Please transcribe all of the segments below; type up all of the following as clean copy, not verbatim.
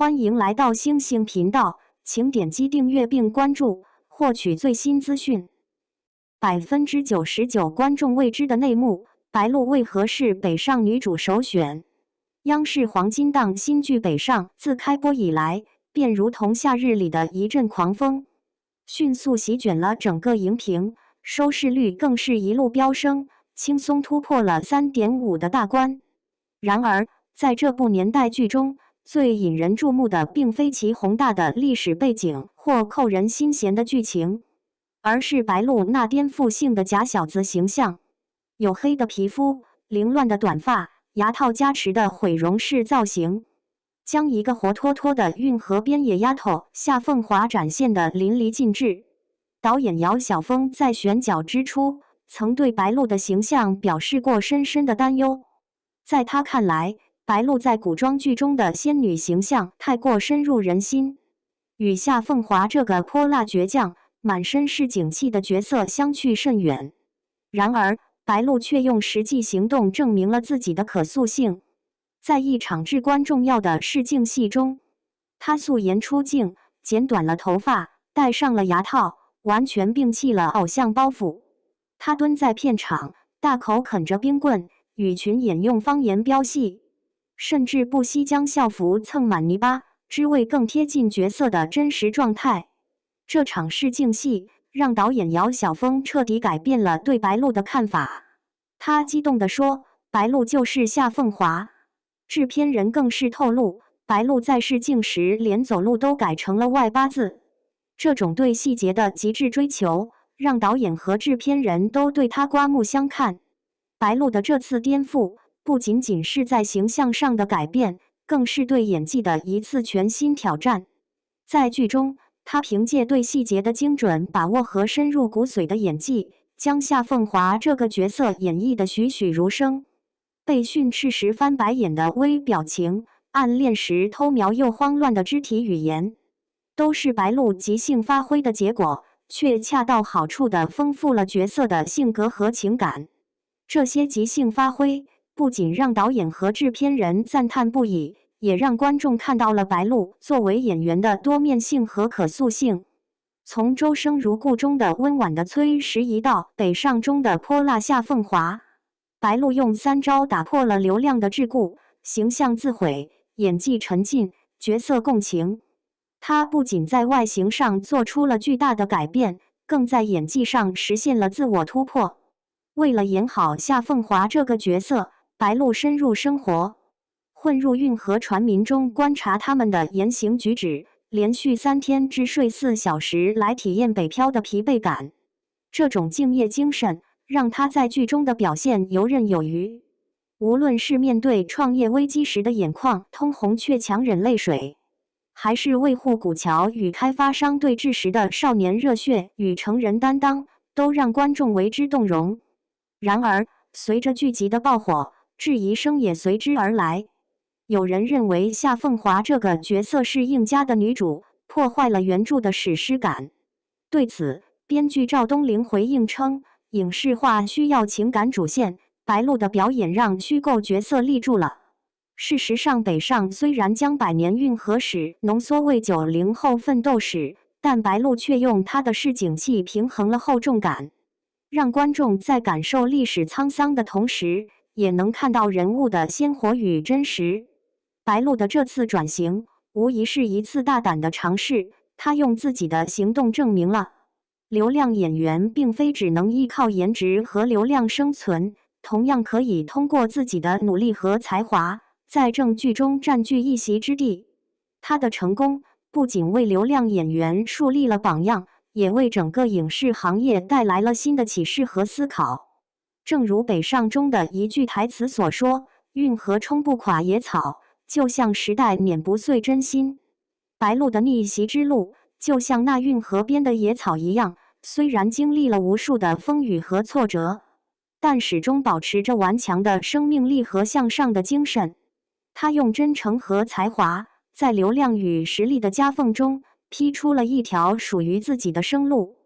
欢迎来到星星频道，请点击订阅并关注，获取最新资讯。99%观众未知的内幕：白鹿为何是北上女主首选？央视黄金档新剧《北上》自开播以来，便如同夏日里的一阵狂风，迅速席卷了整个荧屏，收视率更是一路飙升，轻松突破了3.5的大关。然而，在这部年代剧中，最引人注目的并非其宏大的历史背景或扣人心弦的剧情，而是白鹿那颠覆性的假小子形象。黝黑的皮肤，凌乱的短发，牙套加持的毁容式造型，将一个活脱脱的运河边野丫头夏凤华展现得淋漓尽致。导演姚晓峰在选角之初，曾对白鹿的形象表示过深深的担忧。在他看来，白鹿在古装剧中的仙女形象太过深入人心，与夏凤华这个泼辣倔强、满身是景气的角色相去甚远。然而，白鹿却用实际行动证明了自己的可塑性。在一场至关重要的试镜戏中，她素颜出镜，剪短了头发，戴上了牙套，完全摒弃了偶像包袱。她蹲在片场，大口啃着冰棍，与群演用方言飙戏，甚至不惜将校服蹭满泥巴，只为更贴近角色的真实状态。这场试镜戏让导演姚晓峰彻底改变了对白鹿的看法。他激动地说：“白鹿就是夏凤华。”制片人更是透露，白鹿在试镜时连走路都改成了外八字。这种对细节的极致追求，让导演和制片人都对他刮目相看。白鹿的这次颠覆，不仅仅是在形象上的改变，更是对演技的一次全新挑战。在剧中，他凭借对细节的精准把握和深入骨髓的演技，将夏凤华这个角色演绎得栩栩如生。被训斥时翻白眼的微表情，暗恋时偷瞄又慌乱的肢体语言，都是白鹿即兴发挥的结果，却恰到好处地丰富了角色的性格和情感。这些即兴发挥不仅让导演和制片人赞叹不已，也让观众看到了白鹿作为演员的多面性和可塑性。从《周生如故》中的温婉的崔时宜到《北上》中的泼辣夏凤华，白鹿用3招打破了流量的桎梏，形象自毁，演技沉浸，角色共情。他不仅在外形上做出了巨大的改变，更在演技上实现了自我突破。为了演好夏凤华这个角色，白鹿深入生活，混入运河船民中观察他们的言行举止，连续3天只睡4小时来体验北漂的疲惫感。这种敬业精神让他在剧中的表现游刃有余。无论是面对创业危机时的眼眶通红却强忍泪水，还是维护古桥与开发商对峙时的少年热血与成人担当，都让观众为之动容。然而，随着剧集的爆火，质疑声也随之而来。有人认为夏凤华这个角色是硬加的女主，破坏了原著的史诗感。对此，编剧赵东玲回应称，影视化需要情感主线，白鹿的表演让虚构角色立住了。事实上，北上虽然将百年运河史浓缩为90后奋斗史，但白鹿却用她的市井气平衡了厚重感，让观众在感受历史沧桑的同时，也能看到人物的鲜活与真实。白鹿的这次转型，无疑是一次大胆的尝试，她用自己的行动证明了，流量演员并非只能依靠颜值和流量生存，同样可以通过自己的努力和才华，在正剧中占据一席之地。她的成功不仅为流量演员树立了榜样，也为整个影视行业带来了新的启示和思考。正如《北上》中的一句台词所说：“运河冲不垮野草，就像时代碾不碎真心。”白鹿的逆袭之路，就像那运河边的野草一样，虽然经历了无数的风雨和挫折，但始终保持着顽强的生命力和向上的精神。他用真诚和才华，在流量与实力的夹缝中，劈出了一条属于自己的生路。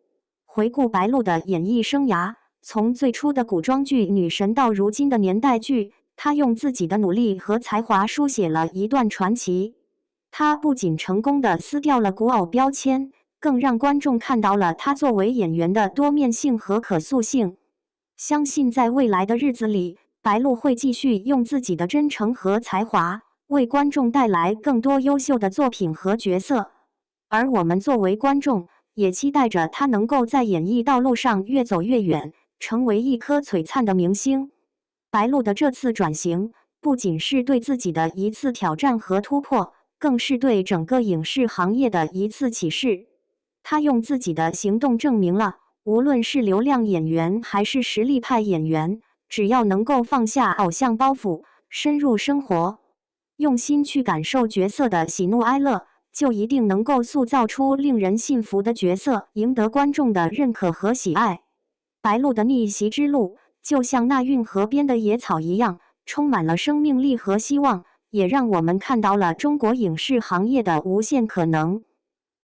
回顾白鹿的演艺生涯，从最初的古装剧女神到如今的年代剧，她用自己的努力和才华书写了一段传奇。他不仅成功地撕掉了古偶标签，更让观众看到了他作为演员的多面性和可塑性。相信在未来的日子里，白鹿会继续用自己的真诚和才华，为观众带来更多优秀的作品和角色。而我们作为观众，也期待着他能够在演艺道路上越走越远，成为一颗璀璨的明星。白鹿的这次转型，不仅是对自己的一次挑战和突破，更是对整个影视行业的一次启示。他用自己的行动证明了，无论是流量演员还是实力派演员，只要能够放下偶像包袱，深入生活，用心去感受角色的喜怒哀乐，就一定能够塑造出令人信服的角色，赢得观众的认可和喜爱。白鹿的逆袭之路，就像那运河边的野草一样，充满了生命力和希望，也让我们看到了中国影视行业的无限可能。